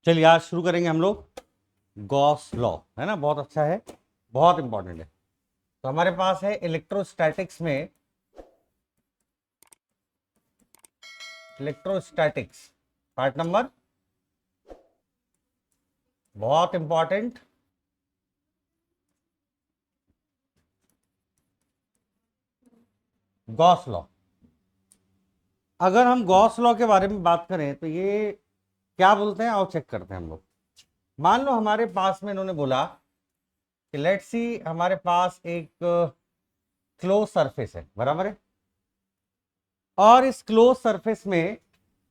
चलिए आज शुरू करेंगे हम लोग गॉस लॉ, है ना। बहुत अच्छा है, बहुत इंपॉर्टेंट है। तो हमारे पास है इलेक्ट्रोस्टैटिक्स में इलेक्ट्रोस्टैटिक्स पार्ट नंबर, बहुत इंपॉर्टेंट, गॉस लॉ। अगर हम गॉस लॉ के बारे में बात करें तो ये क्या बोलते हैं, आओ चेक करते हैं हम लोग। मान लो हमारे पास में इन्होंने बोला कि लेट्स सी हमारे पास एक क्लोज सरफेस है, बराबर है। और इस क्लोज सरफेस में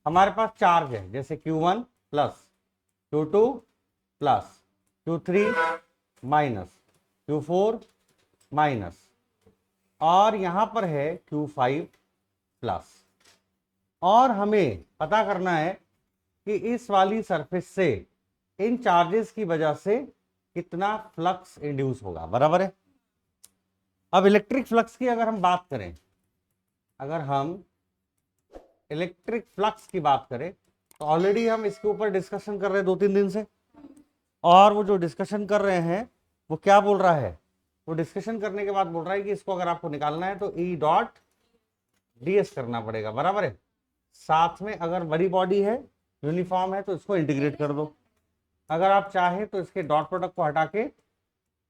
हमारे पास चार्ज है, जैसे Q1 plus Q2 plus Q3 minus Q4 minus, और यहां पर है Q5 प्लस। और हमें पता करना है कि इस वाली सरफेस से इन चार्जेस की वजह से कितना फ्लक्स इंड्यूस होगा, बराबर है। अब इलेक्ट्रिक फ्लक्स की अगर हम बात करें, अगर हम इलेक्ट्रिक फ्लक्स की बात करें तो ऑलरेडी हम इसके ऊपर डिस्कशन कर रहे हैं 2-3 दिन से। और वो जो डिस्कशन कर रहे हैं वो क्या बोल रहा है, वो डिस्कशन करने के बाद बोल रहा है कि इसको अगर आपको निकालना है तो ई डॉट ds करना पड़ेगा, बराबर है। साथ में अगर बड़ी बॉडी है, यूनिफॉर्म है, तो इसको इंटीग्रेट कर दो। अगर आप चाहे तो इसके डॉट प्रोडक्ट को हटा के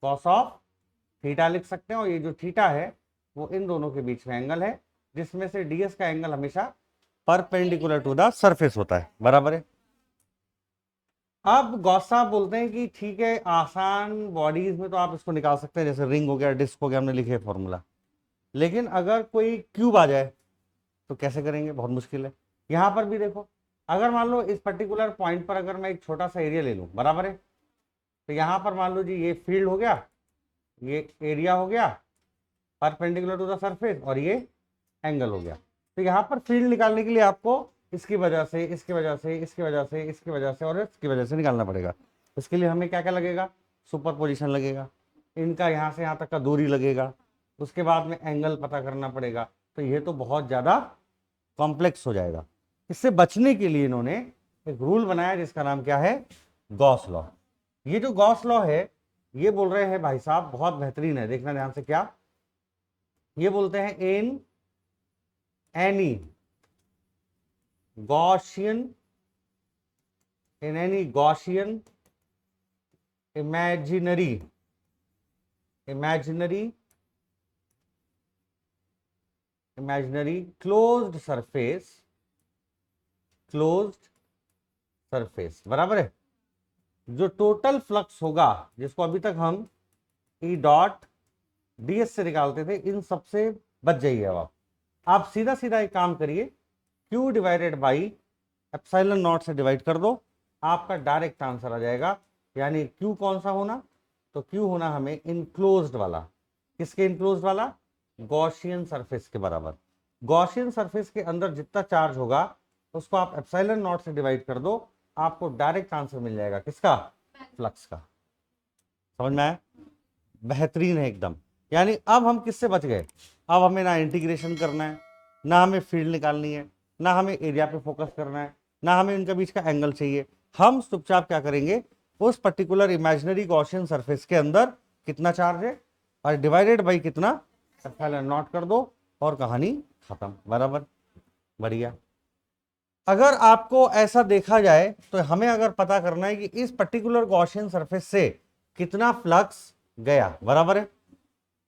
कॉस ऑफ थीटा लिख सकते हैं। और ये जो थीटा है वो इन दोनों के बीच में एंगल है, जिसमें से ds का एंगल हमेशा परपेंडिकुलर टू द सरफेस होता है, बराबर है। अब गॉस साहब बोलते हैं कि ठीक है, आसान बॉडीज में तो आप इसको निकाल सकते हैं, जैसे रिंग हो गया, डिस्क हो गया, हमने लिखे फॉर्मूला। लेकिन अगर कोई क्यूब आ जाए तो कैसे करेंगे, बहुत मुश्किल है। यहां पर भी देखो, अगर मान लो इस पर्टिकुलर पॉइंट पर अगर मैं एक छोटा सा एरिया ले लूं, बराबर है, तो यहां पर मान लो जी ये फील्ड हो गया, ये एरिया हो गया परपेंडिकुलर टू द सरफेस, और ये एंगल हो गया। तो यहां पर फील्ड निकालने के लिए आपको इसकी वजह से, इसकी वजह से, इसकी वजह से, इसकी वजह से और इसकी वजह से निकालना पड़ेगा। इसके लिए हमें क्या क्या लगेगा, सुपर पोजिशन लगेगा, इनका यहाँ से यहाँ तक का दूरी लगेगा, उसके बाद में एंगल पता करना पड़ेगा। तो ये तो बहुत ज़्यादा कॉम्प्लेक्स हो जाएगा। इससे बचने के लिए इन्होंने एक रूल बनाया जिसका नाम क्या है, गॉस लॉ। ये जो गॉस लॉ है ये बोल रहे हैं भाई साहब, बहुत बेहतरीन है, देखना ध्यान से। क्या ये बोलते हैं, in any Gaussian, in any Gaussian imaginary closed surface, बराबर है। जो टोटल फ्लक्स होगा, जिसको अभी तक हम ई डॉट ds से निकालते थे, इन सबसे बच जाइए। अब आप सीधा सीधा एक काम करिए, Q divided by epsilon not से डिवाइड कर दो, आपका डायरेक्ट आंसर आ जाएगा। यानी Q कौन सा होना, तो Q होना हमें इनक्लोज्ड वाला। किसके इनक्लोज्ड वाला, गॉसियन सरफेस के बराबर। गॉसियन सरफेस के अंदर जितना चार्ज होगा उसको आप एप्सिलॉन नॉट से डिवाइड कर दो, आपको डायरेक्ट आंसर मिल जाएगा, किसका, फ्लक्स का। समझ में आया, बेहतरीन है एकदम। यानी अब हम किससे बच गए, अब हमें ना इंटीग्रेशन करना है, ना हमें फील्ड निकालनी है, ना हमें एरिया पे फोकस करना है, ना हमें इनके बीच का एंगल चाहिए। हम चुपचाप क्या करेंगे, उस पर्टिकुलर इमेजिनरी गॉसियन सरफेस के अंदर कितना चार्ज है और डिवाइडेड बाई कितना, एप्सिलॉन नॉट कर दो और कहानी खत्म, बराबर, बढ़िया। अगर आपको ऐसा देखा जाए तो हमें अगर पता करना है कि इस पर्टिकुलर गॉसियन सरफेस से कितना फ्लक्स गया, बराबर है,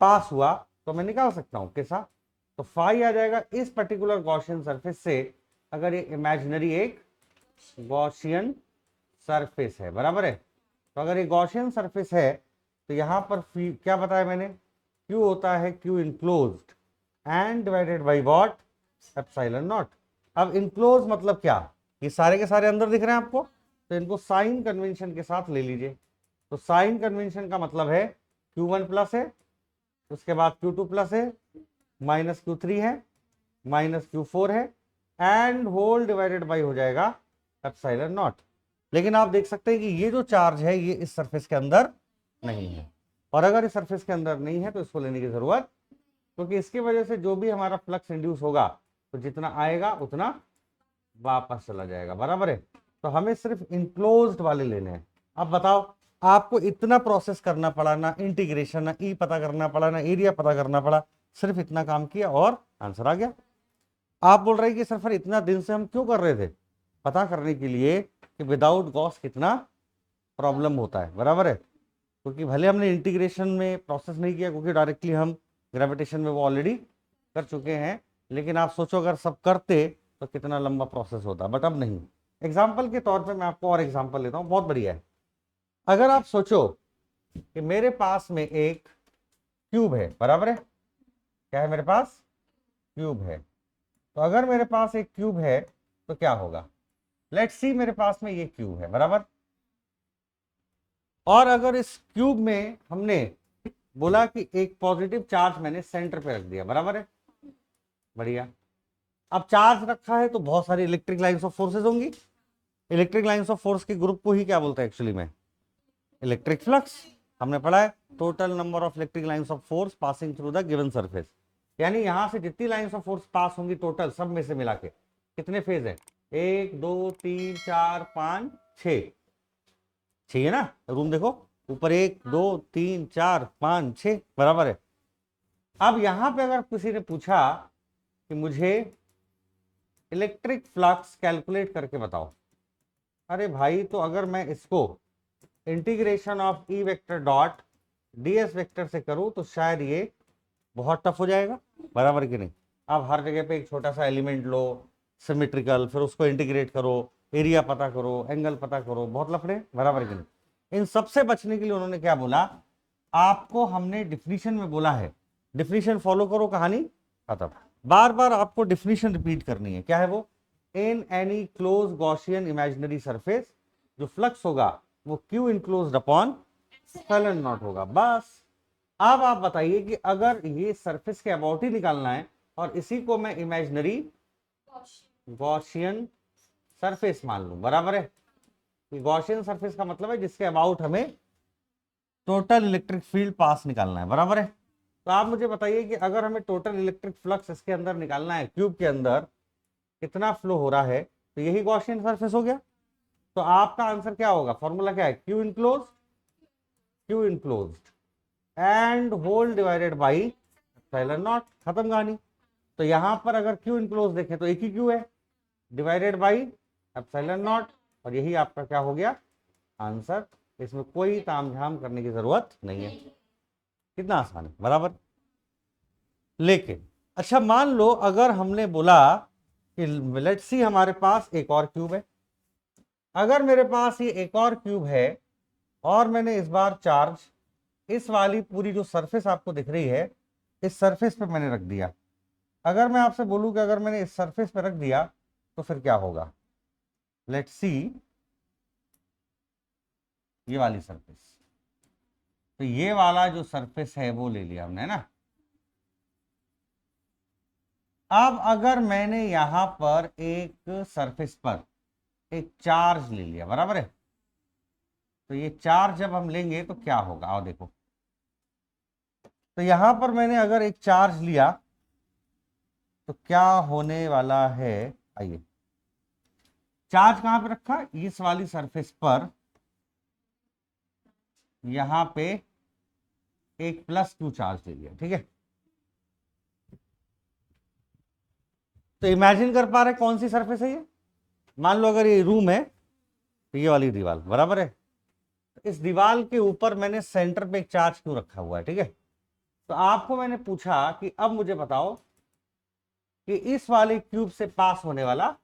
पास हुआ, तो मैं निकाल सकता हूं कैसा, तो फाई आ जाएगा इस पर्टिकुलर गॉसियन सरफेस से। अगर ये इमेजिनरी एक गॉसियन सरफेस है, बराबर है, तो अगर ये गॉसियन सरफेस है तो यहां पर क्या बताया मैंने, Q होता है Q enclosed and divided by what, epsilon naught. अब इनक्लोज मतलब क्या, ये सारे के सारे अंदर दिख रहे हैं आपको, तो इनको साइन कन्वेंशन के साथ ले लीजिए। तो साइन कन्वेंशन का मतलब है Q1 प्लस है, उसके बाद Q2 प्लस है, माइनस Q3 है, माइनस Q4 है, एंड होल डिवाइडेड बाई हो जाएगा एप्सिलॉन नॉट। लेकिन आप देख सकते हैं कि ये जो चार्ज है ये इस सरफेस के अंदर नहीं है, और अगर इस सरफेस के अंदर नहीं है तो इसको लेने की जरूरत, क्योंकि इसकी वजह से जो भी हमारा फ्लक्स इंड्यूस होगा तो जितना आएगा उतना वापस चला जाएगा, बराबर है। तो हमें सिर्फ इनक्लोज्ड वाले लेने हैं। अब बताओ, आपको इतना प्रोसेस करना पड़ा, ना इंटीग्रेशन, ना ई पता करना पड़ा, ना एरिया पता करना पड़ा, सिर्फ इतना काम किया और आंसर आ गया। आप बोल रहे हैं कि सर फिर इतना दिन से हम क्यों कर रहे थे? पता करने के लिए कि विदाउट गॉस कितना प्रॉब्लम होता है, बराबर है। क्योंकि भले हमने इंटीग्रेशन में प्रोसेस नहीं किया, क्योंकि डायरेक्टली हम ग्रेविटेशन में वो ऑलरेडी कर चुके हैं, लेकिन आप सोचो अगर सब करते तो कितना लंबा प्रोसेस होता, बट अब नहीं। एग्जाम्पल के तौर पे मैं आपको और एग्जाम्पल लेता हूँ, बहुत बढ़िया है। अगर आप सोचो कि मेरे पास में एक क्यूब है, बराबर है, क्या है मेरे पास? क्यूब है। तो अगर मेरे पास एक क्यूब है तो क्या होगा? लेट्स सी मेरे पास में ये क्यूब है, बराबर। और अगर इस क्यूब में हमने बोला कि एक पॉजिटिव चार्ज मैंने सेंटर पे रख दिया, बराबर है, बढ़िया। अब चार्ज रखा है तो बहुत सारी इलेक्ट्रिक लाइंस ऑफ फोर्सेस होंगी। इलेक्ट्रिक लाइंस ऑफ फोर्स के ग्रुप को ही क्या बोलते हैं एक्चुअली में? Electric flux. हमने पढ़ा है total number of electric lines of force passing through the given surface. यानी यहां से जितनी लाइंस ऑफ फोर्स पास होंगी टोटल सब में से मिला के कितने फेज है? 1 2 3 4 5 6। 6 है ना? रूम देखो ऊपर, 1 2 3 4 5 6, बराबर है। अब यहां पे अगर किसी ने पूछा कि मुझे इलेक्ट्रिक फ्लक्स कैलकुलेट करके बताओ, अरे भाई तो अगर मैं इसको integration of E vector dot DS vector से करूं तो शायद ये बहुत टफ हो जाएगा, बराबर कि नहीं? आप हर जगह पे एक छोटा सा एलिमेंट लो सिमेट्रिकल, फिर उसको इंटीग्रेट करो, एरिया पता करो, एंगल पता करो, बहुत लफड़े, बराबर कि नहीं? इन सबसे बचने के लिए उन्होंने क्या बोला? आपको हमने डिफिनीशन में बोला है, डिफिनीशन फॉलो करो, कहानी खत्म। बार बार आपको डिफिनीशन रिपीट करनी है। क्या है वो? In any close Gaussian imaginary surface जो फ्लक्स होगा वो Q enclosed upon epsilon not होगा, बस। अब आप बताइए कि अगर ये सरफेस के अबाउट ही निकालना है और इसी को मैं इमेजिनरी गॉसियन सरफेस मान लूं, बराबर है। गॉसियन सरफेस का मतलब है जिसके अबाउट हमें टोटल इलेक्ट्रिक फील्ड पास निकालना है, बराबर है। तो आप मुझे बताइए कि अगर हमें टोटल इलेक्ट्रिक फ्लक्स इसके अंदर निकालना है, क्यूब के अंदर कितना फ्लो हो रहा है, तो यही गॉसियन सरफेस हो गया। तो आपका आंसर क्या होगा? फॉर्मूला क्या है? Q enclose, Q enclosed and whole divided by epsilon naught, खत्म कहानी। तो यहां पर अगर क्यू इनक्लोज देखें तो एक ही क्यू है, डिवाइडेड बाई एप्सिलॉन नॉट, और यही आपका क्या हो गया? आंसर। इसमें कोई तामझाम करने की जरूरत नहीं है, कितना आसान है, बराबर। लेकिन अच्छा मान लो अगर हमने बोला कि लेट्स सी हमारे पास एक और क्यूब है। अगर मेरे पास ये एक और क्यूब है और मैंने इस बार चार्ज इस वाली पूरी जो सरफेस आपको दिख रही है इस सरफेस पे मैंने रख दिया। अगर मैं आपसे बोलूं कि अगर मैंने इस सरफेस पे रख दिया तो फिर क्या होगा? लेट्स सी ये वाली सरफेस, तो ये वाला जो सरफेस है वो ले लिया हमने, ना। अब अगर मैंने यहां पर एक सरफेस पर एक चार्ज ले लिया, बराबर है, तो ये चार्ज जब हम लेंगे तो क्या होगा? आओ देखो, तो यहां पर मैंने अगर एक चार्ज लिया तो क्या होने वाला है? आइए, चार्ज कहां पे रखा? इस वाली सरफेस पर, यहां पे एक प्लस क्यू चार्ज ले लिया, ठीक है। तो इमेजिन कर पा रहे कौन सी सरफेस है ये? मान लो अगर ये रूम है तो ये वाली दीवार, बराबर है। तो इस दीवार के ऊपर मैंने सेंटर पे एक चार्ज क्यों रखा हुआ है, ठीक है। तो आपको मैंने पूछा कि अब मुझे बताओ कि इस वाले क्यूब से पास होने वाला,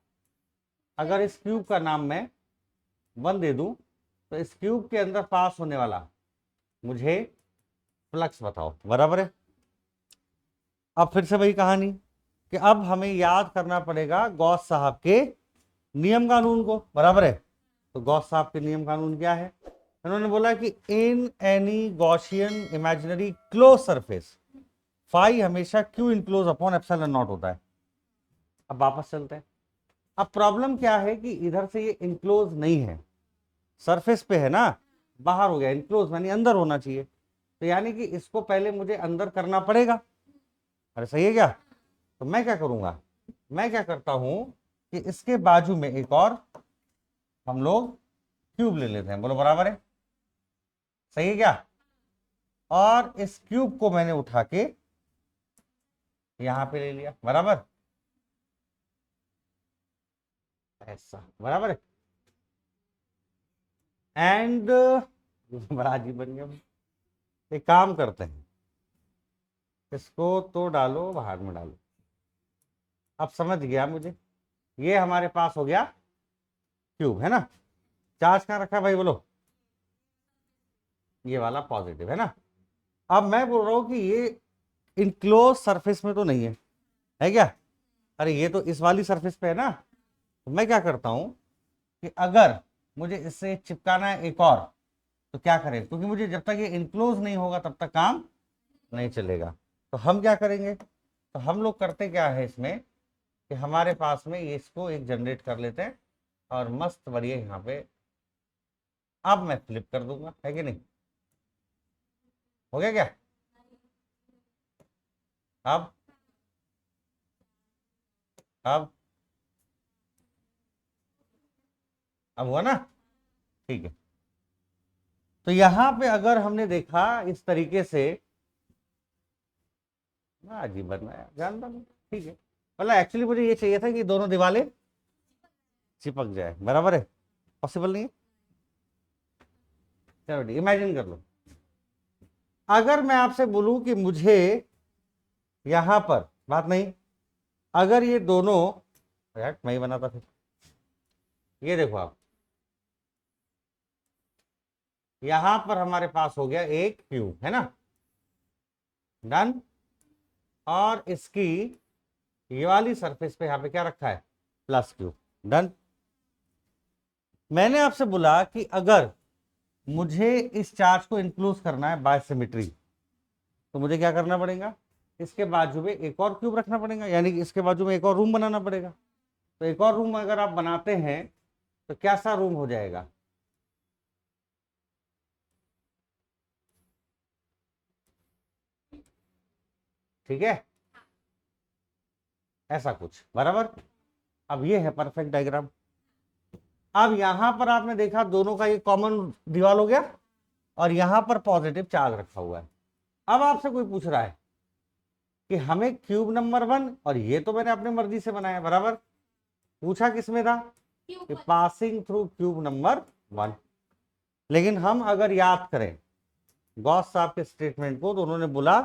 अगर इस क्यूब का नाम मैं 1 दे दूं, तो इस क्यूब के अंदर पास होने वाला मुझे फ्लक्स बताओ, बराबर है। अब फिर से वही कहानी कि अब हमें याद करना पड़ेगा गॉस साहब के नियम कानून को, बराबर है। तो गॉस साहब के नियम कानून क्या है? उन्होंने बोला कि in any Gaussian imaginary close surface phi हमेशा Q enclose upon epsilon naught होता है। अब वापस चलते हैं। अब प्रॉब्लम क्या है कि इधर से ये इनक्लोज नहीं है, सरफेस पे है ना, बाहर हो गया, इनक्लोज यानी अंदर होना चाहिए। तो यानी कि इसको पहले मुझे अंदर करना पड़ेगा। अरे सही है क्या? तो मैं क्या करूंगा? मैं क्या करता हूं कि इसके बाजू में एक और हम लोग क्यूब ले लेते हैं। बोलो बराबर है, सही है क्या? और इस क्यूब को मैंने उठा के यहां पे ले लिया, बराबर, ऐसा, बराबर है। एंड बड़ा अजीब बन गया। एक काम करते हैं, इसको तो डालो, बाहर में डालो। अब समझ गया मुझे, ये हमारे पास हो गया क्यूब, है ना? चार्ज कहाँ रखा है भाई, बोलो? ये वाला पॉजिटिव है ना। अब मैं बोल रहा हूं कि ये इनक्लोज सरफेस में तो नहीं है क्या? अरे ये तो इस वाली सरफेस पे है ना। तो मैं क्या करता हूं कि अगर मुझे इससे चिपकाना है एक और, तो क्या करें, क्योंकि मुझे जब तक ये इनक्लोज नहीं होगा तब तक काम नहीं चलेगा। तो हम क्या करेंगे, तो हम लोग करते क्या है इसमें कि हमारे पास में ये इसको एक जनरेट कर लेते हैं और मस्त बढ़िया यहाँ पे अब मैं फ्लिप कर दूंगा, है कि नहीं? हो गया क्या? अब अब अब हुआ ना, ठीक है। तो यहां पे अगर हमने देखा इस तरीके से, अजीब बनाया, जानता नहीं, ठीक है। मतलब एक्चुअली मुझे ये चाहिए था कि दोनों दीवारें चिपक जाए, बराबर है, पॉसिबल नहीं है। चलो ठीक, इमेजिन कर लो, अगर मैं आपसे बोलूं कि मुझे यहां पर, बात नहीं, अगर ये दोनों, यार मैं ही बनाता फिर, ये देखो आप, यहां पर हमारे पास हो गया एक क्यूब, है ना, डन। और इसकी ये वाली सरफेस पे यहां पे क्या रखा है, प्लस क्यूब, डन। मैंने आपसे बोला कि अगर मुझे इस चार्ज को इंक्लूज करना है बाय सिमेट्री, तो मुझे क्या करना पड़ेगा, इसके बाजू में एक और क्यूब रखना पड़ेगा, यानी कि इसके बाजू में एक और रूम बनाना पड़ेगा। तो एक और रूम अगर आप बनाते हैं तो कैसा रूम हो जाएगा, ठीक है, ऐसा कुछ, बराबर। अब ये है परफेक्ट डायग्राम। अब यहां पर आपने देखा दोनों का ये कॉमन दीवार हो गया और यहां पर पॉजिटिव चार्ज रखा हुआ है। अब आपसे कोई पूछ रहा है कि हमें क्यूब नंबर 1, और ये तो मैंने अपनी मर्जी से बनाया, बराबर, पूछा किसमें था कि पासिंग थ्रू क्यूब नंबर 1। लेकिन हम अगर याद करें गॉस साहब के स्टेटमेंट को, तो उन्होंने बोला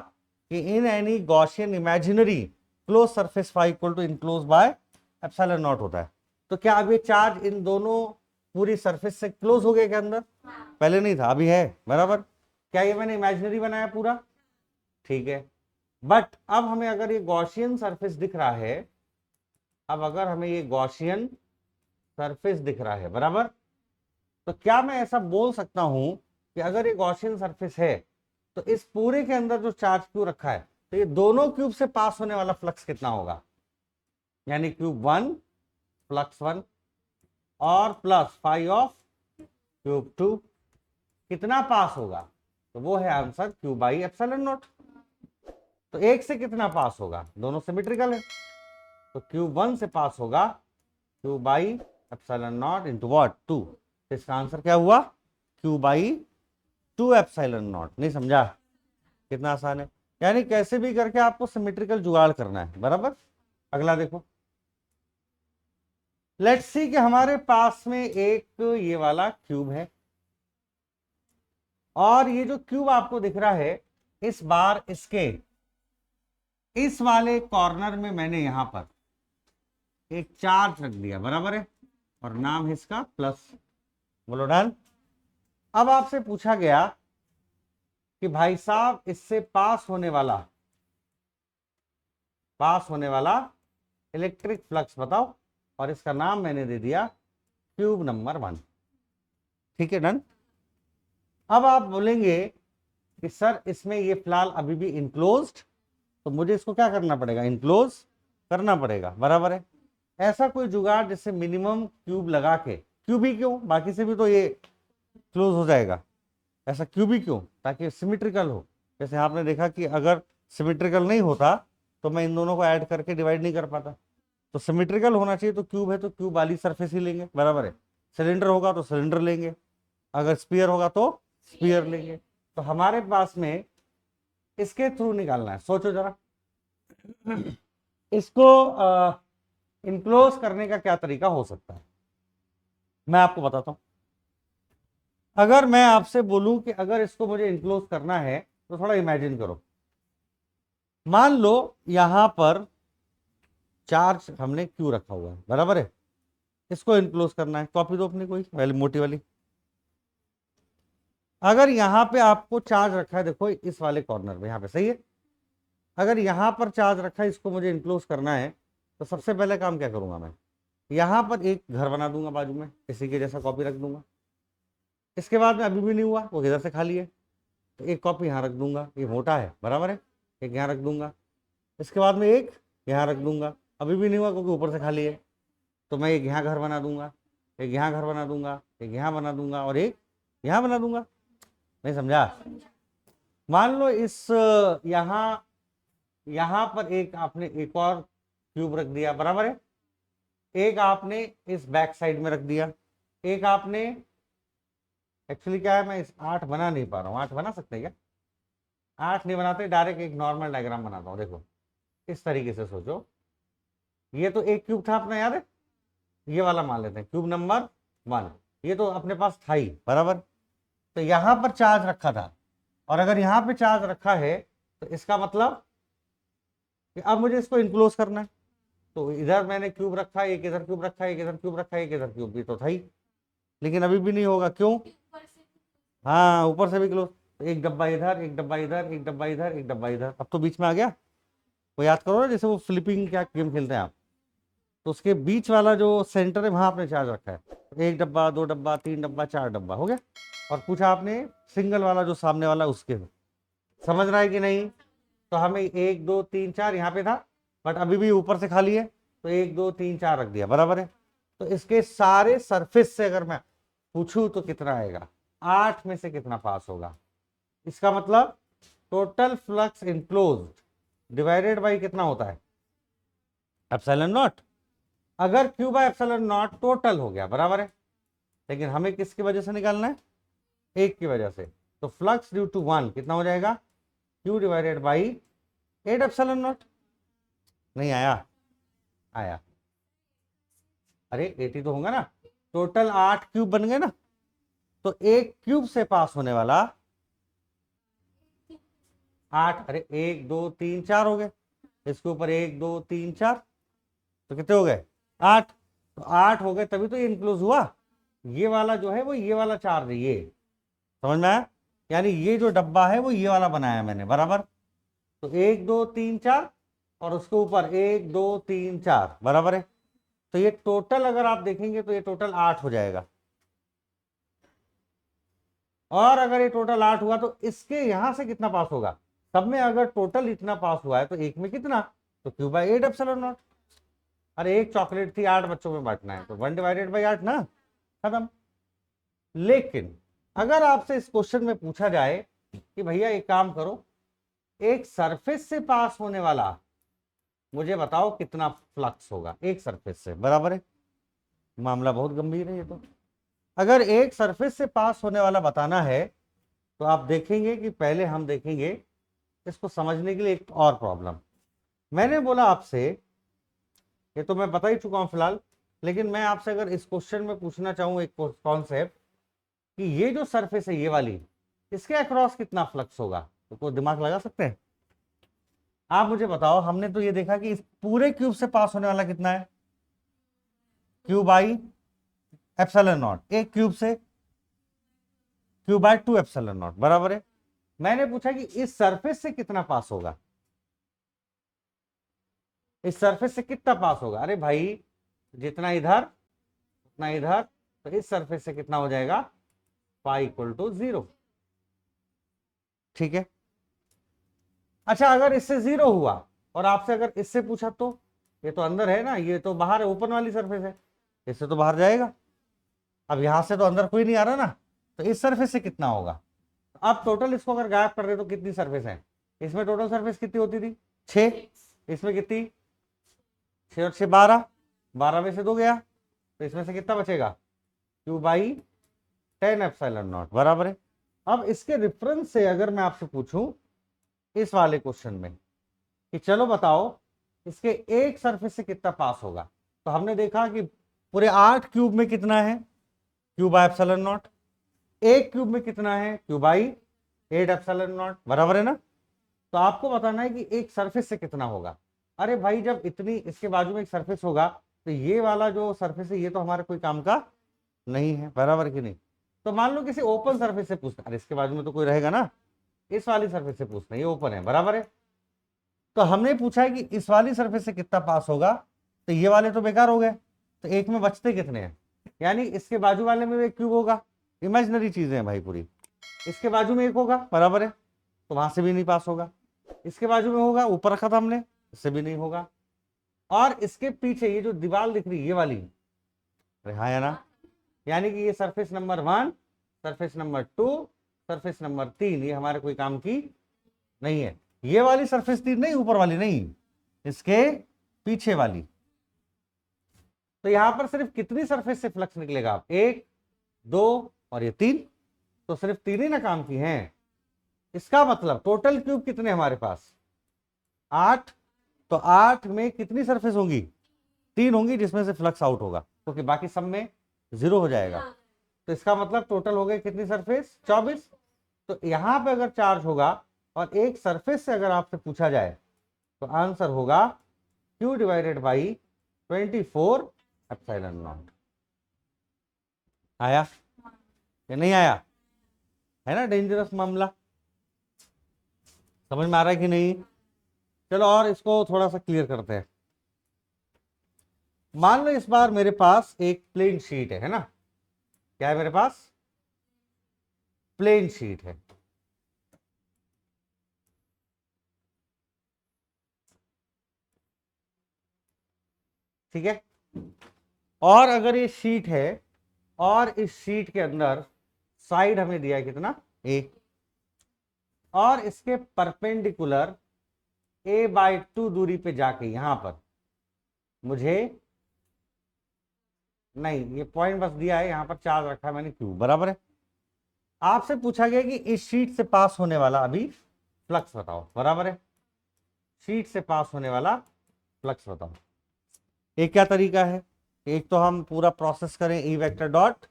कि in any Gaussian imaginary close surface phi equal to enclose by epsilon naught होता है। तो क्या अब ये चार्ज इन दोनों पूरी सरफेस से क्लोज हो गया क्या अंदर? पहले नहीं था, अभी है, बराबर। क्या ये मैंने इमेजिनरी बनाया पूरा? ठीक है। बट अब हमें अगर ये गॉसियन सरफेस दिख रहा है, अब अगर हमें ये गॉसियन सरफेस दिख रहा है, बराबर, तो क्या मैं ऐसा बोल सकता हूं कि अगर ये गॉसियन सरफेस है तो इस पूरे के अंदर जो चार्ज क्यूब रखा है, तो ये दोनों क्यूब से पास होने वाला फ्लक्स कितना होगा, यानी क्यूब 1 फ्लक्स 1 और प्लस फाई ऑफ क्यूब 2 कितना पास होगा, तो वो है answer Q by epsilon not. तो एक से कितना पास होगा, दोनों सिमेट्रिकल है, तो क्यूब 1 से पास होगा Q by epsilon not into what 2। तो इसका आंसर क्या हुआ, क्यू बाई 2 एप्सिलॉन नॉट। नहीं समझा? कितना आसान है, यानी कैसे भी करके आपको सिमेट्रिकल जुगाड़ करना है, बराबर। अगला देखो, लेट्स सी कि हमारे पास में एक ये वाला क्यूब है और ये जो क्यूब आपको दिख रहा है, इस बार इसके इस वाले कॉर्नर में मैंने यहां पर एक चार्ज रख दिया, बराबर है, और नाम है इसका प्लस। बोलो डन। अब आपसे पूछा गया कि भाई साहब इससे पास होने वाला इलेक्ट्रिक फ्लक्स बताओ, और इसका नाम मैंने दे दिया क्यूब नंबर 1। ठीक है, डन। अब आप बोलेंगे कि सर इसमें ये फिलहाल अभी भी इनक्लोज्ड, तो मुझे इसको क्या करना पड़ेगा, इनक्लोज करना पड़ेगा, बराबर है। ऐसा कोई जुगाड़ जिससे मिनिमम क्यूब लगा के, क्यूब ही क्यों, बाकी से भी तो ये क्लोज हो जाएगा, ऐसा क्यूब ही क्यों, ताकि सिमेट्रिकल हो। जैसे आपने देखा कि अगर सिमेट्रिकल नहीं होता तो मैं इन दोनों को ऐड करके डिवाइड नहीं कर पाता। तो सिमेट्रिकल होना चाहिए, तो क्यूब है तो क्यूब वाली सरफेस ही लेंगे, बराबर है। सिलेंडर होगा तो सिलेंडर लेंगे, अगर स्फीयर होगा तो स्फीयर लेंगे। तो हमारे पास में इसके थ्रू निकालना है। सोचो जरा, इसको इनक्लोज करने का क्या तरीका हो सकता है, मैं आपको बताता हूं। अगर मैं आपसे बोलूं कि अगर इसको मुझे इनक्लोज करना है तो थोड़ा इमेजिन करो। मान लो यहां पर चार्ज हमने क्यू रखा हुआ है, बराबर है, इसको इनक्लोज करना है। कॉपी दो अपनी कोई वाली मोटी वाली। अगर यहां पे आपको चार्ज रखा है, देखो इस वाले कॉर्नर में, यहां पे सही है, अगर यहां पर चार्ज रखा है, इसको मुझे इनक्लोज करना है, तो सबसे पहले काम क्या करूंगा मैं, यहां पर एक घर बना दूंगा बाजू में, इसी के जैसा कॉपी रख दूंगा। इसके बाद में अभी भी नहीं हुआ, वो इधर से खाली है, तो एक कॉपी यहाँ रख दूंगा, ये मोटा है बराबर है, एक यहाँ रख दूंगा। इसके बाद में एक यहाँ रख दूंगा, अभी भी नहीं हुआ क्योंकि ऊपर से खाली है, तो मैं एक यहाँ घर बना दूंगा, एक यहाँ घर बना दूंगा, एक यहाँ बना दूंगा और एक यहाँ बना दूंगा। नहीं समझा? मान लो इस यहाँ यहां पर एक आपने एक और क्यूब रख दिया, बराबर है, एक आपने इस बैक साइड में रख दिया, एक आपने, एक्चुअली क्या है, मैं इस 8 बना नहीं पा रहा हूं, 8 बना सकते हैं क्या? 8 नहीं बनाते, डायरेक्ट एक नॉर्मल डायग्राम बनाता हूं। देखो इस तरीके से सोचो, ये तो एक क्यूब था अपना, याद है, ये वाला मान लेते हैं क्यूब नंबर 1, ये तो अपने पास था ही, बराबर। तो यहां पर चार्ज रखा था, और अगर यहां पे चार्ज रखा है तो इसका मतलब कि अब मुझे इसको इनक्लोज करना है। तो इधर मैंने क्यूब रखा है, एक इधर क्यूब रखा है, एक इधर क्यूब रखा है, एक इधर क्यूब भी तो था ही, लेकिन अभी भी नहीं होगा, क्यों? हाँ, ऊपर से भी क्लोज। तो एक डब्बा इधर, एक डब्बा इधर, एक डब्बा इधर, एक डब्बा इधर, अब तो बीच में आ गया। वो याद करो ना, जैसे वो फ्लिपिंग क्या गेम खेलते हैं आप, तो उसके बीच वाला जो सेंटर है वहां आपने चार्ज रखा है, एक डब्बा, 2 डब्बा, 3 डब्बा, 4 डब्बा हो गया। और पूछा आपने सिंगल वाला जो सामने वाला, उसके समझ रहा है कि नहीं? तो हमें 1 2 3 4 यहाँ पे था, बट अभी भी ऊपर से खाली है, तो 1 2 3 4 रख दिया, बराबर है। तो इसके सारे सरफेस से अगर मैं पूछूं तो कितना आएगा, 8 में से कितना पास होगा? इसका मतलब total flux enclosed divided by कितना होता है, एप्सिलॉन नॉट। अगर Q by epsilon not total हो गया, बराबर है, लेकिन हमें किसकी वजह से निकालना है, एक की वजह से। तो फ्लक्स ड्यू टू 1 कितना हो जाएगा, Q divided by 8 epsilon not. नहीं आया? आया। अरे 80 तो होगा ना, टोटल 8 क्यूब बन गए ना, तो एक क्यूब से पास होने वाला 8, अरे 1 2 3 4 हो गए, इसके ऊपर 1 2 3 4, तो कितने हो गए, 8। तो 8 हो गए तभी तो ये इनक्लोज हुआ। ये वाला जो है वो ये वाला चार्ज है, ये समझ में आया? यानी ये जो डब्बा है वो ये वाला बनाया मैंने, बराबर। तो 1 2 3 4 और उसके ऊपर 1 2 3 4, बराबर है। तो ये टोटल अगर आप देखेंगे तो ये टोटल 8 हो जाएगा। और अगर ये टोटल 8 हुआ तो इसके यहां से कितना पास होगा, सब में अगर टोटल इतना पास हुआ है तो एक में कितना, तो क्यू बाई 8 एप्सिलॉन नॉट। अरे एक चॉकलेट थी, 8 बच्चों में बांटना है, तो 1 डिवाइडेड बाई 8 ना, खत्म। लेकिन अगर आपसे इस क्वेश्चन में पूछा जाए कि भैया एक काम करो, एक सरफेस से पास होने वाला मुझे बताओ कितना फ्लक्स होगा, एक सरफेस से, बराबर है, मामला बहुत गंभीर है ये तो। अगर एक सरफेस से पास होने वाला बताना है तो आप देखेंगे कि पहले हम देखेंगे इसको समझने के लिए एक और प्रॉब्लम। मैंने बोला आपसे, ये तो मैं बता ही चुका हूं फिलहाल, लेकिन मैं आपसे अगर इस क्वेश्चन में पूछना चाहूं एक कॉन्सेप्ट कि ये जो सरफेस है ये वाली, इसके अक्रॉस कितना फ्लक्स होगा, तो कोई दिमाग लगा सकते हैं? आप मुझे बताओ, हमने तो ये देखा कि इस पूरे क्यूब से पास होने वाला कितना है, क्यू बाई एप्सिलॉन नॉट, एक क्यूब से क्यू बाई 2 एप्सिलॉन नॉट, बराबर है। मैंने पूछा कि इस सरफेस से कितना पास होगा, इस सरफेस से कितना पास होगा। अरे भाई जितना इधर उतना इधर, तो इस सरफेस से कितना हो जाएगा, पाई इक्वल टू 0। ठीक है, अच्छा अगर इससे 0 हुआ और आपसे अगर इससे पूछा, तो ये तो अंदर है ना, ये तो बाहर है, ओपन वाली सरफेस है, इससे तो बाहर जाएगा। अब यहां से तो अंदर कोई नहीं आ रहा ना, तो इस सरफेस से कितना होगा। अब टोटल इसको अगर गायब कर दे तो कितनी सरफेस है, इसमें टोटल सरफेस कितनी होती थी, 6, इसमें कितनी, 6 और 6 12, 12 में से 2 गया, तो इसमें से कितना बचेगा, क्यू बाई 10 एप्सिलॉन नॉट बराबर है। अब इसके रेफरेंस से अगर मैं आपसे पूछूं इस वाले क्वेश्चन में कि चलो बताओ इसके एक सरफेस से कितना पास होगा, तो हमने देखा कि पूरे 8 क्यूब में कितना है, क्यू बाई एप्सिलॉन नॉट, एक क्यूब में कितना है, क्यू बाई 8 एप्सिलॉन नॉट बराबर है ना। तो आपको बताना है कि एक सरफेस से कितना होगा। अरे भाई जब इतनी इसके बाजू में एक सरफेस होगा तो ये वाला जो सरफेस है ये तो हमारे कोई काम का नहीं है, बराबर कि नहीं। तो मान लो किसी ओपन सरफेस से पूछना, अरे इसके बाजू में तो कोई रहेगा ना, इस वाली सरफेस से पूछना, ये ओपन है बराबर है। तो हमने पूछा है कि इस वाली सरफेस से कितना पास होगा, तो ये वाले तो बेकार हो गए, तो एक में बचते कितने हैं, यानी इसके बाजू वाले में एक क्यूब होगा, इमेजिनरी चीजें हैं भाई पूरी, इसके बाजू में एक होगा बराबर है, तो वहां से भी नहीं पास होगा, इसके बाजू में होगा, ऊपर रखा था हमने, इससे भी नहीं होगा, और इसके पीछे ये जो दीवार दिख रही है ये वाली, हाँ है ना, यानी कि ये surface number 1, surface number 2, surface number 3 ये हमारे कोई काम की नहीं है। ये वाली सरफेस 3 नहीं, ऊपर वाली नहीं, इसके पीछे वाली। तो यहां पर सिर्फ कितनी सरफेस से फ्लक्स निकलेगा, 1, 2 और ये 3, तो सिर्फ 3 ही ना काम की हैं। इसका मतलब टोटल क्यूब कितने हमारे पास, 8, तो 8 में कितनी सरफेस होंगी, 3 होंगी, जिसमें से फ्लक्स आउट होगा क्योंकि बाकी सब में 0 हो जाएगा। तो इसका मतलब टोटल हो गए कितनी सरफेस, 24। तो यहां पे अगर चार्ज होगा और एक सरफेस से अगर आपसे पूछा जाए तो आंसर होगा Q divided by 24 epsilon not. आया या नहीं आया, है ना डेंजरस मामला, समझ में आ रहा है कि नहीं। चलो और इसको थोड़ा सा क्लियर करते हैं। मान लो इस बार मेरे पास एक प्लेन शीट है ना, क्या है मेरे पास, प्लेन शीट है। ठीक है, और अगर ये शीट है और इस शीट के अंदर साइड हमें दिया है कितना, a, और इसके परपेंडिकुलर a/2 दूरी पे जाके यहां पर मुझे, नहीं ये पॉइंट बस दिया है, यहां पर चार्ज रखा है मैंने q बराबर है। आपसे पूछा गया कि इस शीट से पास होने वाला अभी फ्लक्स बताओ बराबर है, शीट से पास होने वाला फ्लक्स बताओ। एक क्या तरीका है, एक तो हम पूरा प्रोसेस करें E vector dot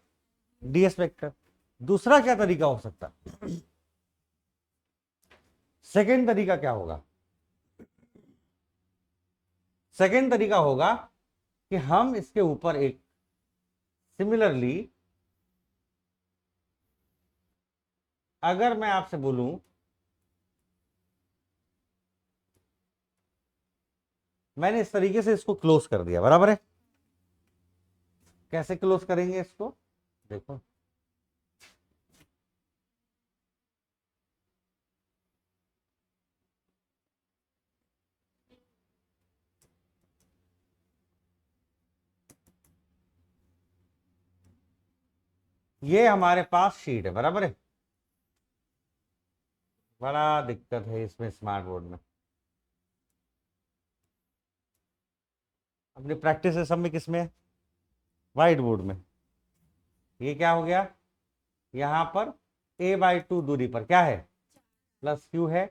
ds vector, दूसरा क्या तरीका हो सकता है, सेकेंड तरीका क्या होगा, सेकेंड तरीका होगा कि हम इसके ऊपर एक सिमिलरली, अगर मैं आपसे बोलूं मैंने इस तरीके से इसको क्लोज कर दिया बराबर है, कैसे क्लोज करेंगे इसको, देखो ये हमारे पास शीट है बराबर है, बड़ा दिक्कत है इसमें स्मार्ट बोर्ड में, अपनी प्रैक्टिस है सब में किसमें है, व्हाइट बोर्ड में। ये क्या हो गया, यहां पर a/2 दूरी पर क्या है, प्लस q है,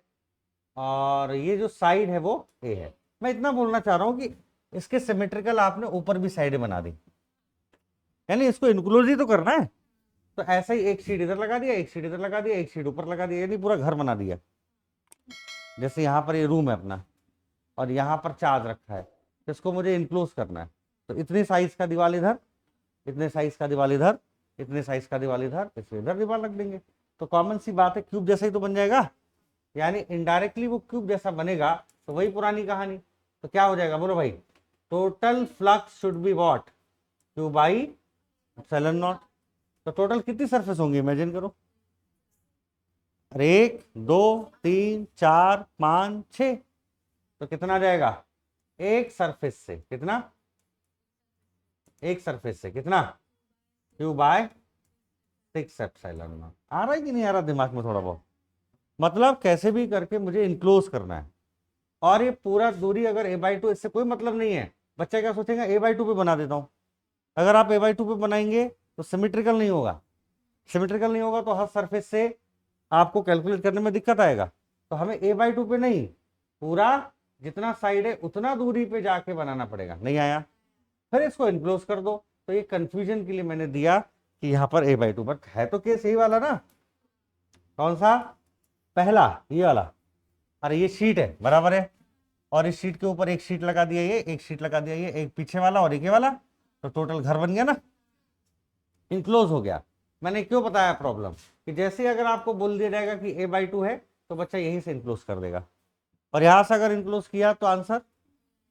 और ये जो साइड है वो a है। मैं इतना बोलना चाह रहा हूं कि इसके सिमेट्रिकल आपने ऊपर भी साइड बना दी, यानी इसको इनक्लोज ही तो करना है। तो ऐसा ही एक शीट इधर लगा दिया, एक शीट इधर लगा दिया, एक शीट ऊपर लगा दिया, यानी पूरा घर बना दिया। जैसे यहाँ पर ये रूम है अपना और यहाँ पर चार्ज रखा है, तो इसको मुझे इनक्लोज करना है, तो इतने साइज का दीवार इधर, इतने साइज का दीवार इधर, इतने साइज का दीवार इधर, इसमें इधर दीवार रख देंगे, तो कॉमन सी बात है क्यूब जैसा ही तो बन जाएगा, यानी इनडायरेक्टली वो क्यूब जैसा बनेगा। तो वही पुरानी कहानी, तो क्या हो जाएगा बोलो भाई, total flux should be what, Q by epsilon not. तो टोटल कितनी सरफेस होंगी इमेजिन करो, अरे 1 2 3 4 5 6, तो कितना आ जाएगा, एक सरफेस से कितना, एक सरफेस से कितना, क्यू बाय 6 एप्सिलॉन नॉट। आ रहा है कि नहीं आ रहा दिमाग में थोड़ा बहुत, मतलब कैसे भी करके मुझे इनक्लोज करना है। और ये पूरा दूरी अगर a/2, इससे कोई मतलब नहीं है, बच्चा क्या सोचेगा a/2 पे बना देता हूं, अगर आप a/2 पे बनाएंगे तो सिमेट्रिकल नहीं होगा। सिमेट्रिकल नहीं होगा तो हर सरफेस से आपको कैलकुलेट करने में दिक्कत आएगा। तो हमें a/2 पे नहीं, पूरा जितना साइड है उतना दूरी पे जाके बनाना पड़ेगा। नहीं आया, फिर इसको इनक्लोज कर दो। तो ये कंफ्यूजन के लिए मैंने दिया कि यहाँ पर a/2, बट है तो केस यही वाला ना। कौन सा? पहला, ये वाला। अरे ये शीट है, बराबर है, और इस शीट के ऊपर एक शीट लगा दिया, ये एक शीट लगा दिया, ये एक पीछे वाला और एक ये वाला, तो टोटल घर बन गया ना, इनक्लोज हो गया। मैंने क्यों बताया प्रॉब्लम, कि जैसे अगर आपको बोल दिया जाएगा कि a/2 है तो बच्चा यहीं से इनक्लोज कर देगा, और यहां से अगर इनक्लोज किया तो आंसर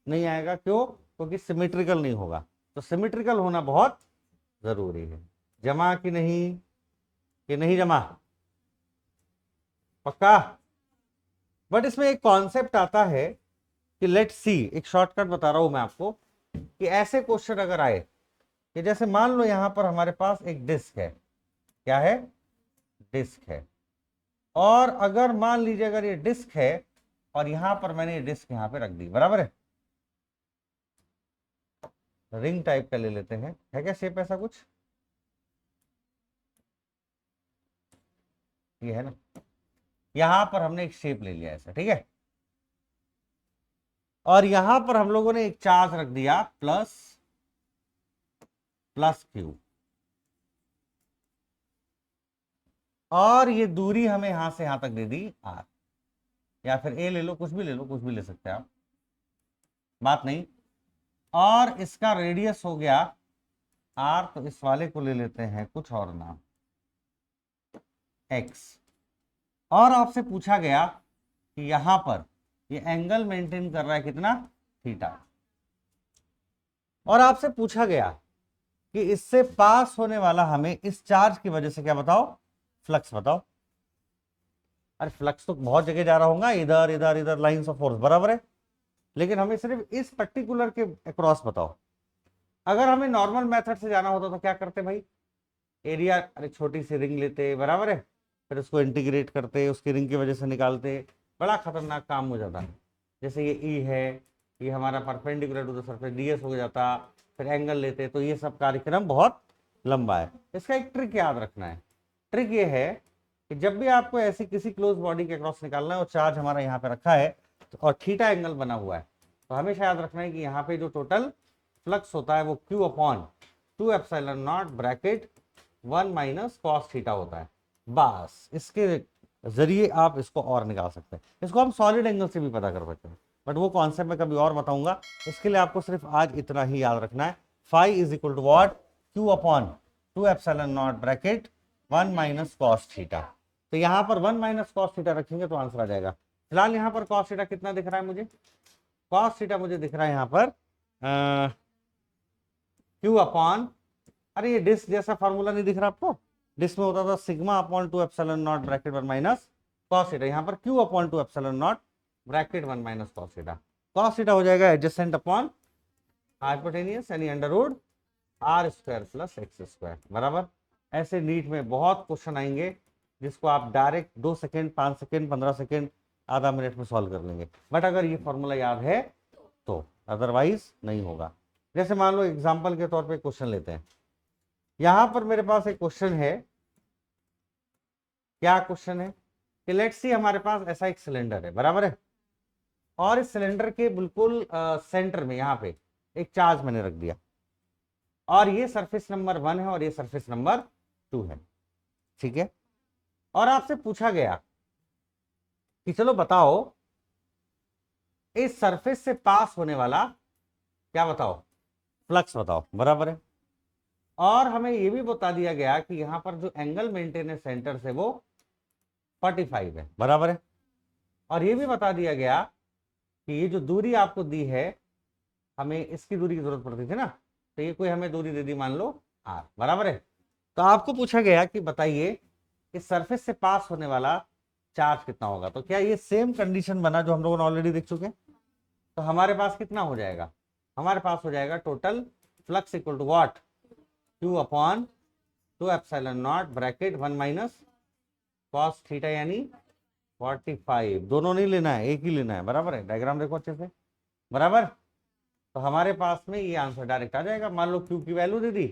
नहीं आएगा। क्यों? क्योंकि सिमेट्रिकल नहीं होगा। तो सिमेट्रिकल होना बहुत जरूरी है। जमा कि नहीं, कि नहीं जमा? पक्का? बट इसमें एक कॉन्सेप्ट आता है कि लेट सी, एक शॉर्टकट बता रहा हूं मैं आपको, कि ऐसे क्वेश्चन अगर आए कि जैसे मान लो यहां पर हमारे पास एक डिस्क है, क्या है? डिस्क है, और अगर मान लीजिए अगर ये डिस्क है और यहां पर मैंने ये डिस्क यहां पे रख दी, बराबर है, रिंग टाइप का ले लेते हैं, है क्या शेप ऐसा कुछ? ये है ना, यहां पर हमने एक शेप ले लिया ऐसा, ठीक है, और यहां पर हम लोगों ने एक चार्ज रख दिया प्लस क्यू, और ये दूरी हमें यहां से यहां तक दे दी r, या फिर a ले लो, कुछ भी ले लो, कुछ भी ले सकते हैं आप, बात नहीं। और इसका रेडियस हो गया r, तो इस वाले को ले लेते हैं कुछ और नाम x, और आपसे पूछा गया कि यहां पर ये एंगल मेंटेन कर रहा है कितना? थीटा, और आपसे पूछा गया कि इससे पास होने वाला हमें इस चार्ज की वजह से क्या बताओ? फ्लक्स बताओ। अरे फ्लक्स तो बहुत जगह जा रहा होगा, इधर इधर इधर लाइंस ऑफ फोर्स, बराबर है, लेकिन हमें सिर्फ इस पर्टिकुलर के अक्रॉस बताओ। अगर हमें नॉर्मल मेथड से जाना होता तो क्या करते भाई? एरिया, अरे छोटी सी रिंग लेते, बराबर है, फिर उसको इंटीग्रेट करते, उसकी रिंग की वजह से निकालते, बड़ा खतरनाक काम हो जाता। जैसे ये ई है, ये हमारा perpendicular to the surface ds हो जाता, फिर एंगल लेते, तो ये सब कार्यक्रम बहुत लंबा है। इसका एक ट्रिक याद रखना है। ट्रिक ये है कि जब भी आपको ऐसी किसी क्लोज बॉडी के क्रॉस निकालना है और चार्ज हमारा यहाँ पे रखा है और थीटा एंगल बना हुआ है, तो हमेशा याद रखना है कि यहाँ पे जो टोटल फ्लक्स होता है वो Q/2ε0 bracket 1 minus cos theta होता है। बस इसके जरिए आप इसको और निकाल सकते हैं। इसको हम सॉलिड एंगल से भी पता कर सकते हैं, बट वो कॉन्सेप्ट मैं कभी और बताऊंगा। इसके लिए आपको सिर्फ आज इतना ही याद रखना है, phi is equal to what? Q/2ε0 bracket 1 minus cos theta. तो यहां पर 1 माइनस कॉस थीटा रखेंगे तो आंसर आ जाएगा। फिलहाल यहां पर कॉस थीटा कितना दिख रहा है मुझे? कॉस थीटा मुझे दिख रहा है यहां पर Q/, अरे ये डिस्क जैसा फॉर्मूला नहीं दिख रहा आपको? डिस्क में होता था σ/2ε0 ब्रैकेट 1 माइनस कॉस थीटा, यहाँ पर Q/2ε0 bracket 1 minus cos theta. Cos theta हो जाएगा एडजेसेंट अपॉन हाइपोटेनियस यानी अंडररूट r² प्लस x², बराबर। ऐसे नीट में बहुत क्वेश्चन आएंगे जिसको आप डायरेक्ट 2 सेकेंड, 5 सेकेंड, 15 सेकेंड, आधा मिनट में सॉल्व कर लेंगे, बट अगर ये फॉर्मूला याद है तो, अदरवाइज नहीं होगा। जैसे मान लो एग्जाम्पल के तौर पे क्वेश्चन लेते हैं। यहां पर मेरे पास एक क्वेश्चन है, क्या क्वेश्चन है कि लेट्स सी हमारे पास ऐसा एक सिलेंडर है, बराबर है, और इस सिलेंडर के बिल्कुल सेंटर में यहां पे एक चार्ज मैंने रख दिया, और ये सरफेस नंबर 1 है और ये सरफेस नंबर 2 है, ठीक है। और आपसे पूछा गया कि चलो बताओ इस सरफेस से पास होने वाला क्या बताओ? फ्लक्स बताओ, बराबर है। और हमें यह भी बता दिया गया कि यहां पर जो एंगल मेंटेन है सेंटर से वो 45 है, बराबर है। और ये भी बता दिया गया कि ये जो दूरी आपको दी है, हमें इसकी दूरी की जरूरत पड़ती थी ना, तो ये कोई हमें दूरी दे दी मान लो r, बराबर है। तो आपको पूछा गया कि बताइए इस सरफेस से पास होने वाला चार्ज कितना होगा। तो क्या ये सेम कंडीशन बना जो हम लोगों ने ऑलरेडी देख चुके हैं? तो हमारे पास कितना हो जाएगा? हमारे पास हो जाएगा total flux equal to what? Q/2ε0 bracket 1 minus cos theta यानी 45। दोनों नहीं लेना है, एक ही लेना है, बराबर है। डायग्राम देखो अच्छे से, बराबर। तो हमारे पास में ये आंसर डायरेक्ट आ जाएगा। मान लो Q की value they the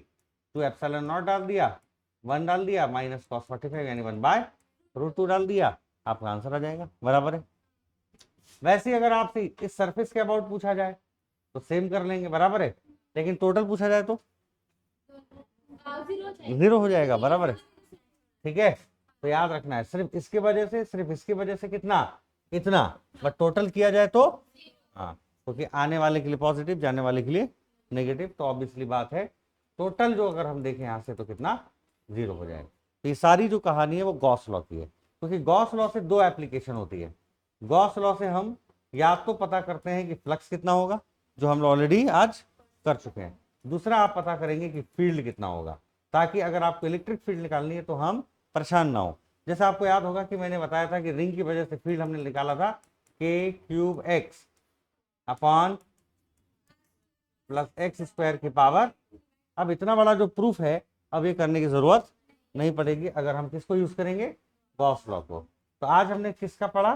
2 epsilon not डाल दिया, 1 डाल दिया, माइनस कॉस 45 यानी 1/√2 डाल दिया, आपका आंसर आ जाएगा, बराबर है। वैसे ही अगर आपसे इस सरफेस के अबाउट पूछा जाए तो सेम कर लेंगे, बराबर है, लेकिन टोटल पूछा जाए तो 0 हो जाएगा, बराबर है, ठीक है। तो याद रखना है सिर्फ इसकी वजह से, सिर्फ इसकी वजह से कितना, इतना, बट टोटल किया जाए तो हाँ, क्योंकि आने वाले के लिए पॉजिटिव, जाने वाले के लिए नेगेटिव, तो ऑब्वियसली बात है टोटल जो अगर हम देखें यहां से तो कितना 0 हो जाएगा। तो ये सारी जो कहानी है वो गॉस लॉ की है, क्योंकि गॉस लॉ से 2 एप्लीकेशन होती है। गॉस लॉ से हम या तो पता करते हैं कि फ्लक्स कितना होगा, जो हम ऑलरेडी आज कर चुके हैं, दूसरा आप पता करेंगे कि फील्ड कितना होगा, ताकि अगर आपको इलेक्ट्रिक फील्ड निकालनी है तो हम परेशान ना हो। जैसे आपको याद होगा कि मैंने बताया था कि रिंग की वजह से फील्ड हमने निकाला था k³ अपॉन प्लस x² की पावर। अब इतना बड़ा जो प्रूफ है, अब ये करने की जरूरत नहीं पड़ेगी अगर हम किसको यूज करेंगे, गॉस लॉ को। तो आज हमने किसका पढ़ा,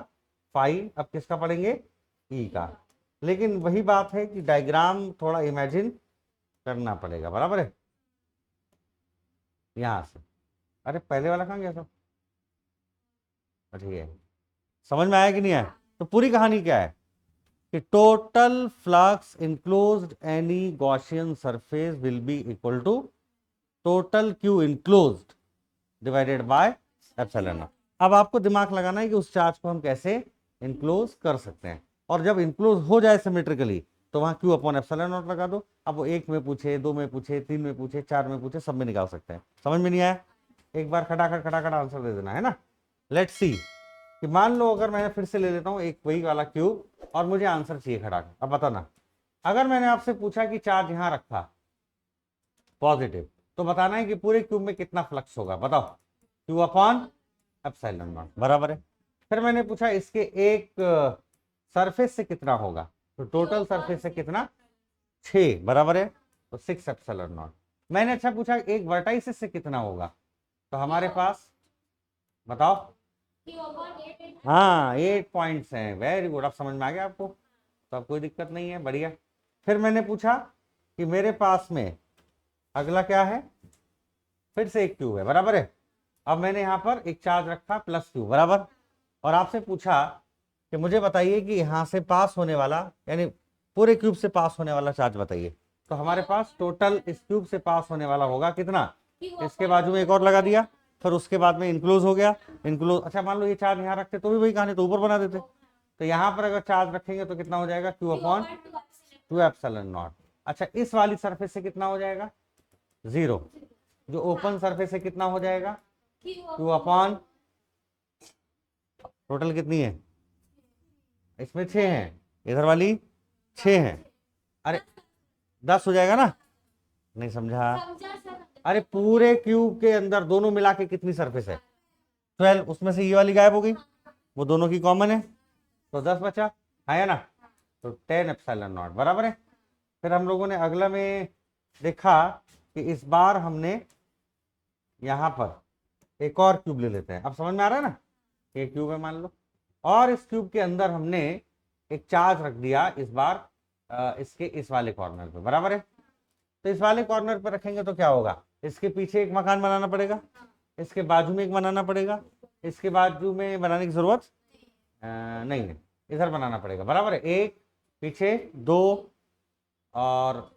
फाई, अब किसका पढ़ेंगे, ई का। लेकिन वही बात है कि डायग्राम थोड़ा इमेजिन करना पड़ेगा, बराबर है। यहां से, अरे पहले वाला कहां गया था, ठीक है, समझ में आया कि नहीं आया। तो पूरी कहानी क्या है कि total flux enclosed any Gaussian surface will be equal to total Q enclosed divided by epsilon naught. अब आपको दिमाग लगाना है कि उस चार्ज को हम कैसे इनक्लोज कर सकते हैं, और जब इनक्लोज हो जाए सिमेट्रिकली तो वहां क्यू अपॉन एप्सिलॉन नॉट लगा दो। अब वो 1 में पूछे, 2 में पूछे, 3 में पूछे, 4 में पूछे, सब में निकाल सकते हैं। समझ में नहीं आया, एक बार खटाखट खटाखट आंसर दे देना है ना। लेट्स सी कि मान लो अगर मैं फिर से ले लेता हूं एक वही वाला क्यूब और मुझे आंसर चाहिए खटाखट। अब बताना, अगर मैंने आपसे पूछा कि चार्ज यहां रखा पॉजिटिव, तो बताना है कि पूरे क्यूब में कितना फ्लक्स होगा, बताओ, क्यू अपॉन एप्सिलॉन नॉट, बराबर है। फिर मैंने पूछा इसके एक सरफेस से कितना होगा, तो टोटल सरफेस से कितना, 6, बराबर है, तो 6 एप्सिलॉन नॉट। मैंने अच्छा पूछा एक वर्टाइसिस से कितना होगा, तो हमारे पास बताओ, हाँ 8 पॉइंट्स हैं, वेरी गुड, अब समझ में आ गया आपको, तो अब कोई दिक्कत नहीं है, बढ़िया। फिर मैंने पूछा कि मेरे पास में अगला क्या है, फिर से एक क्यूब है, बराबर है। अब मैंने यहां पर एक चार्ज रखा प्लस क्यू, बराबर, और आपसे पूछा कि मुझे बताइए कि यहां से पास होने वाला, यानी पूरे क्यूब से पास होने वाला चार्ज बताइए। तो हमारे पास टोटल इस क्यूब से पास होने वाला होगा कितना, इसके बाजू में एक और लगा दिया, फिर उसके बाद में इनक्लोज हो गया, इनक्लोज। अच्छा मान लो ये चार्ज यहाँ रखते तो भी वही कहानी, तो ऊपर बना देते। तो यहाँ पर अगर चार्ज रखेंगे तो कितना हो जाएगा, क्यू अपॉन 2 एप्सिलॉन नॉट। अच्छा इस वाली सरफेस से कितना हो जाएगा, 0। जो ओपन सरफेस से कितना हो जाएगा, क्यू अपॉन, टोटल कितनी है, इसमें 6 हैं, इधर वाली 6 हैं, अरे 10 हो जाएगा ना, नहीं समझा। अरे पूरे क्यूब के अंदर दोनों मिला के कितनी सरफेस है, 12, उसमें से ये वाली गायब हो गई, वो दोनों की कॉमन है, तो 10 बचा, है ना, तो 10 एप्सिलॉन नॉट, बराबर है। फिर हम लोगों ने अगला में देखा कि इस बार हमने यहां पर एक और क्यूब ले लेते हैं। अब समझ में आ रहा है ना, ये क्यूब है मान लो, और इस क्यूब के अंदर हमने एक चार्ज रख दिया इस बार इसके इस वाले कॉर्नर पे, बराबर है। तो इस वाले कॉर्नर पे रखेंगे तो क्या होगा, इसके पीछे एक मकान बनाना पड़ेगा, इसके बाजू में एक बनाना पड़ेगा, इसके बाजू में बनाने की जरूरत नहीं है, इधर बनाना पड़ेगा, बराबर है। एक पीछे 2 और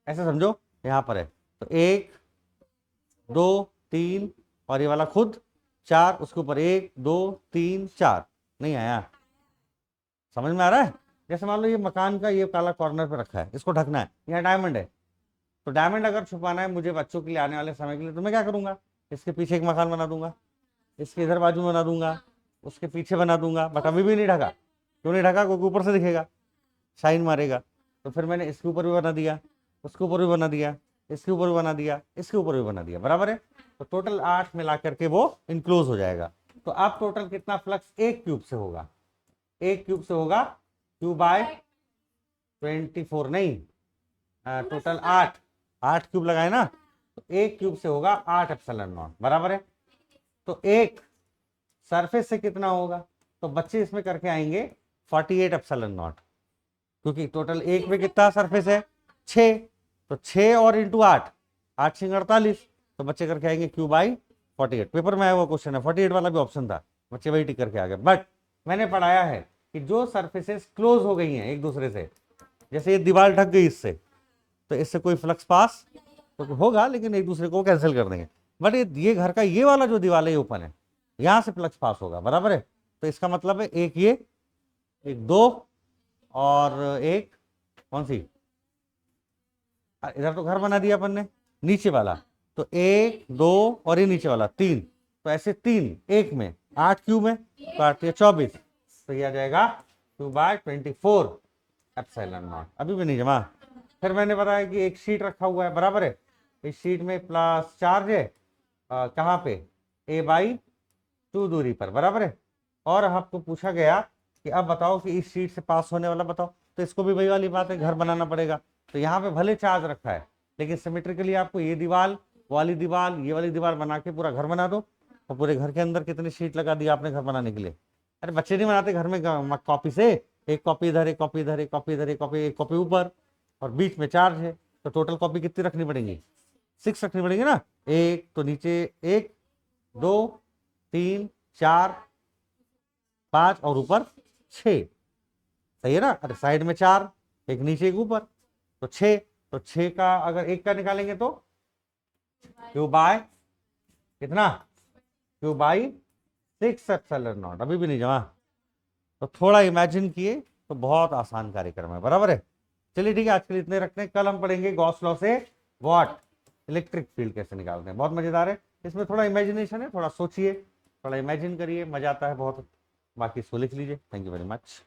ऐसे समझो यहाँ पर है, तो 1 2 3 और ये वाला खुद 4, उसके ऊपर 1 2 3 4, नहीं आया, समझ में आ रहा है। जैसे मान लो ये मकान का ये काला कॉर्नर पे रखा है, इसको ढकना है, यहाँ डायमंड है, तो डायमंड अगर छुपाना है मुझे बच्चों के लिए आने वाले समय के लिए, तो मैं क्या करूंगा, इसके पीछे एक मकान बना दूंगा, इसके इधर बाजू में बना दूंगा, उसके पीछे बना दूंगा, बट अभी भी नहीं ढका। क्यों नहीं ढका, क्योंकि ऊपर से दिखेगा, शाइन मारेगा। तो फिर मैंने इसके ऊपर भी बना दिया, उसके ऊपर भी बना दिया, इसके ऊपर भी बना दिया, इसके ऊपर भी बना दिया, बराबर है। तो टोटल 8 मिला करके वो इनक्लोज हो जाएगा। तो अब टोटल कितना फ्लक्स एक क्यूब से होगा, एक क्यूब से होगा Q/24, नहीं टोटल 8 क्यूब लगाए ना, तो एक क्यूब से होगा 8 एप्सिलॉन नॉट, बराबर है। तो एक सरफेस से कितना होगा, तो बच्चे इसमें करके आएंगे 48 एप्सिलॉन नॉट, क्योंकि टोटल एक में कितना सरफेस है, 6, तो 6 और इंटू 8, 8 6 48, तो बच्चे करके आएंगे Q बाई 48। पेपर में आया हुआ क्वेश्चन है, 48 वाला भी ऑप्शन था, बच्चे वही टिक करके आ गए। बट मैंने पढ़ाया है कि जो सरफेसेस क्लोज हो गई हैं एक दूसरे से, जैसे ये दीवार ढक गई इससे, तो इससे कोई फ्लक्स पास तो होगा, लेकिन एक दूसरे को कैंसिल कर देंगे। बट ये घर का ये वाला जो दीवार है ओपन है, यहां से फ्लक्स पास होगा, बराबर है। तो इसका मतलब है एक ये, एक दो, और एक कौन सी, इधर तो घर बना दिया अपन ने, नीचे वाला, तो 1 2 और ये नीचे वाला 3, तो ऐसे 3 एक में, 8 क्यू में, तो 8 या 24, तो ये आ जाएगा Q बाय 24 एप्सिलॉन नॉट। अभी भी नहीं जमा। फिर मैंने बताया कि एक शीट रखा हुआ है, बराबर है, इस शीट में प्लस चार्ज है, कहाँ पे, A बाई 2 दूरी पर, बराबर है। और आपको पूछा गया कि अब बताओ कि इस शीट से पास होने वाला बताओ, तो इसको भी वही वाली बात है, घर बनाना पड़ेगा। तो यहाँ पे भले चार्ज रखा है, लेकिन सिमेट्रिकली आपको ये दीवार, वाली दीवार, ये वाली दीवार बना के पूरा घर बना दो। और पूरे घर के अंदर कितनी शीट लगा दी आपने घर बनाने के लिए? अरे बच्चे नहीं बनाते घर में कॉपी से, एक कॉपी इधर, एक कॉपी इधर, एक कॉपी इधर, एक कॉपी, एक कॉपी ऊपर, और बीच में चार्ज है, तो टोटल कॉपी कितनी रखनी पड़ेगी? 6 रखनी पड़ेगी ना। एक तो नीचे 1 2 3 4 5 और ऊपर 6, सही है ना। अरे साइड में 4, एक नीचे एक ऊपर, तो 6, तो 6 का अगर एक का निकालेंगे तो Q बाय कितना, Q बाई 6 एप्सिलॉन नॉट। अभी भी नहीं जमा, तो थोड़ा इमेजिन किए तो बहुत आसान कार्यक्रम है, बराबर है। चलिए ठीक है, आज के लिए इतने रखते हैं। कल हम पढ़ेंगे गॉस लॉ से व्हाट, इलेक्ट्रिक फील्ड कैसे निकालते हैं। बहुत मजेदार है, इसमें थोड़ा इमेजिनेशन है, थोड़ा सोचिए, थोड़ा इमेजिन करिए, मजा आता है बहुत। बाकी इसको लिख लीजिए। Thank you very much.